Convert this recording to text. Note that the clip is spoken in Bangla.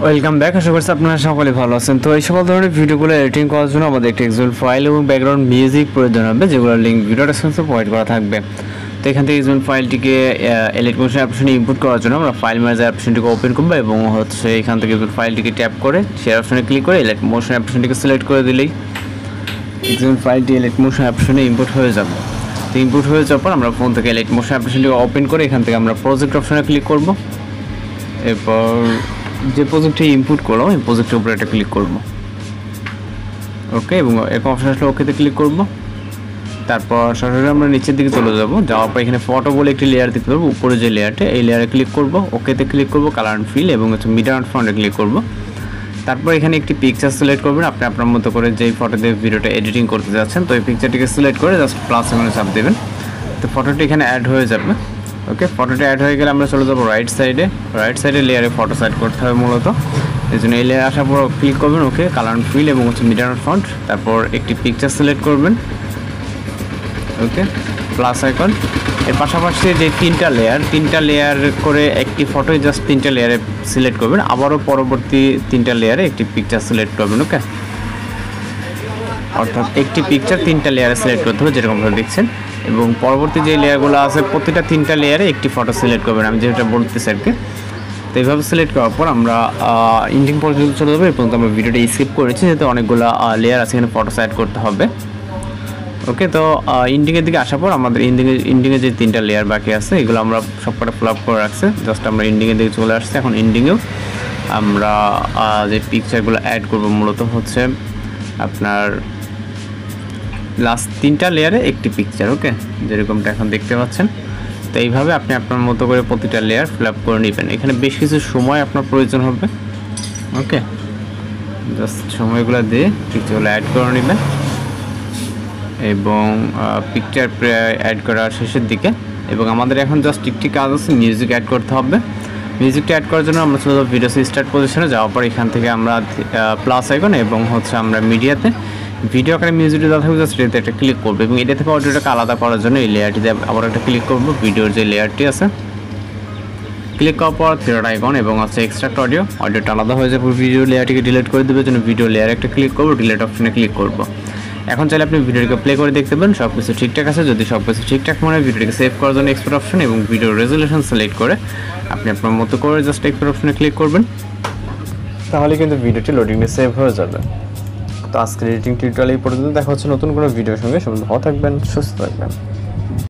Welcome back. আশা করছি আপনারা সকলে ভালো আছেন। তো এই সকল ধরনের ভিডিওগুলো এডিটিং করার জন্য আমাদের একটি এক্সেল ফাইল এবং ব্যাকগ্রাউন্ড মিউজিক প্রয়োজন হবে, যেগুলোর লিঙ্ক ভিডিও ডেসক্রিপশনে প্রোভাইড করা থাকবে। তো এখান থেকে এক্সেল ফাইলটিকে এডিট মোশন অপশনে ইনপুট করার জন্য আমরা ফাইল ম্যানেজার অপশনটিকে ওপেন করব এবং হচ্ছে এখান থেকে ফাইলটিকে ট্যাপ করে শেয়ার অপশনে ক্লিক করে এডিট মোশন অপশনটিকে সিলেক্ট করে দিলেই এক্সেল ফাইলটি এডিট মোশন অপশনে ইনপুট হয়ে যাবে। তো ইনপুট হয়ে যাওয়ার পর আমরা ফোন থেকে এডিট মোশন অপশনটিকে ওপেন করে এখান থেকে আমরা প্রজেক্ট অপশনে ক্লিক করব। এরপর যে প্রজেক্টে ইনপুট করলাম এই প্রজেক্টের উপরে একটা ক্লিক করব। ওকে, এবং এক অপশন আসলে ওকেতে ক্লিক করব। তারপর সরাসরি আমরা নিচের দিকে চলে যাব। যাওয়ার পর এখানে ফটো বলে একটি লেয়ার দেখতে পাবো, উপরে যে লেয়ারটা এই লেয়ারে ক্লিক করব। ওকেতে ক্লিক করব, কালার অ্যান্ড ফিল এবং হচ্ছে মিডিয়া অ্যান্ড ফন্টে ক্লিক করব। তারপর এখানে একটি পিকচার সিলেক্ট করবেন। আপনি আপনার মতো করে যেই ফটো দিয়ে ভিডিওটা এডিটিং করতে যাচ্ছেন, তো এই পিকচারটিকে সিলেক্ট করে জাস্ট প্লাস এখানে চাপ দেবেন। তো ফটোটি এখানে অ্যাড হয়ে যাবে। ওকে, ফটোটা অ্যাড হয়ে গেলে আমরা চলে যাবো রাইট সাইডে লেয়ারে ফটো সেট করতে হবে মূলত। এই জন্য এই লেয়ারে আসার পর ক্লিক করবেন। ওকে, কালার অ্যান্ড ফিল এবং হচ্ছে মিডিয়া অ্যান্ড ফন্ট। তারপর একটি পিকচার সিলেক্ট করবেন। ওকে, প্লাস আইকন। এর পাশাপাশি যে তিনটা লেয়ার করে একটি ফটোই জাস্ট তিনটা লেয়ারে সিলেক্ট করবেন। আবারও পরবর্তী তিনটা লেয়ারে একটি পিকচার সিলেক্ট করবেন। ওকে, অর্থাৎ একটি পিকচার তিনটা লেয়ারে সিলেক্ট করতে হবে, যেরকম ভাবে দেখছেন। এবং পরবর্তী যে লেয়ারগুলো আছে প্রতিটা তিনটা লেয়ারে একটি ফটো সিলেক্ট করবেন, আমি যেটা বলতেছি আর কি। তো এইভাবে সিলেক্ট করার পর আমরা এন্ডিং পর্যন্ত চলে যাবো। এই পর্যন্ত আমরা ভিডিওটা স্কিপ করেছি, যেহেতু অনেকগুলো লেয়ার আছে, এখানে ফটো সেট করতে হবে। ওকে, তো এন্ডিংয়ের দিকে আসার পর আমাদের এন্ডিংয়ে যে তিনটা লেয়ার বাকি আছে এগুলো আমরা সবকটা ফিল আপ করে রাখছি। জাস্ট আমরা এন্ডিংয়ের দিকে চলে আসছি। এখন এন্ডিংয়েও আমরা যে পিকচারগুলো অ্যাড করবো মূলত হচ্ছে আপনার লাস্ট তিনটা লেয়ারে একটি পিকচার। ওকে, যেরকমটা এখন দেখতে পাচ্ছেন। তো এইভাবে আপনি আপনার মতো করে প্রতিটা লেয়ার ফিল আপ করে নেবেন। এখানে বেশ কিছু সময় আপনার প্রয়োজন হবে। ওকে, জাস্ট সময়গুলো দিয়ে পিকচারগুলো অ্যাড করে নেবেন এবং পিকচার অ্যাড করার শেষের দিকে। এবং আমাদের এখন জাস্ট একটি কাজ আছে, মিউজিক অ্যাড করতে হবে। মিউজিকটা অ্যাড করার জন্য আমরা চলে যাবো ভিডিও স্টার্ট পজিশনে। যাওয়ার পর এখান থেকে আমরা প্লাস আইকন এবং হচ্ছে আমরা মিডিয়াতে ভিডিও আকারে মিউজিকটা দেওয়া থাকবে, জাস্ট এটাতে একটা ক্লিক করবো এবং এটা থেকে অডিওটাকে আলাদা করার জন্য এই লেয়ারটিতে আবার একটা ক্লিক করবো। ভিডিওর যে লেয়ারটি আছে ক্লিক করার পর থ্রেড আইকন এবং হচ্ছে এক্সট্রাক্ট অডিওটা আলাদা হয়ে যাবে। ভিডিও লেয়ারটিকে ডিলিট করে দেবে জন্য ভিডিও লেয়ারে একটা ক্লিক করবো, ডিলিট অপশনে ক্লিক করবো। এখন চাইলে আপনি ভিডিওটিকে প্লে করে দেখতে পারেন, সব কিছু ঠিকঠাক আছে। যদি সব কিছু ঠিকঠাক মনে হয় ভিডিওটিকে সেভ করার জন্য এক্সপোর্ট অপশন এবং ভিডিও রেজুলেশন সিলেক্ট করে আপনি আপনার মতো করে জাস্ট এক্সপোর্ট অপশনে ক্লিক করবেন, তাহলে কিন্তু ভিডিওটি লোডিংয়ে সেভ হয়ে যাবে। তো আজকের এডিটিং টিউটোরিয়াল এই পর্যন্ত। দেখা হচ্ছে নতুন কোনো ভিডিওর সঙ্গে। সবাই ভালো থাকবেন, সুস্থ থাকবেন।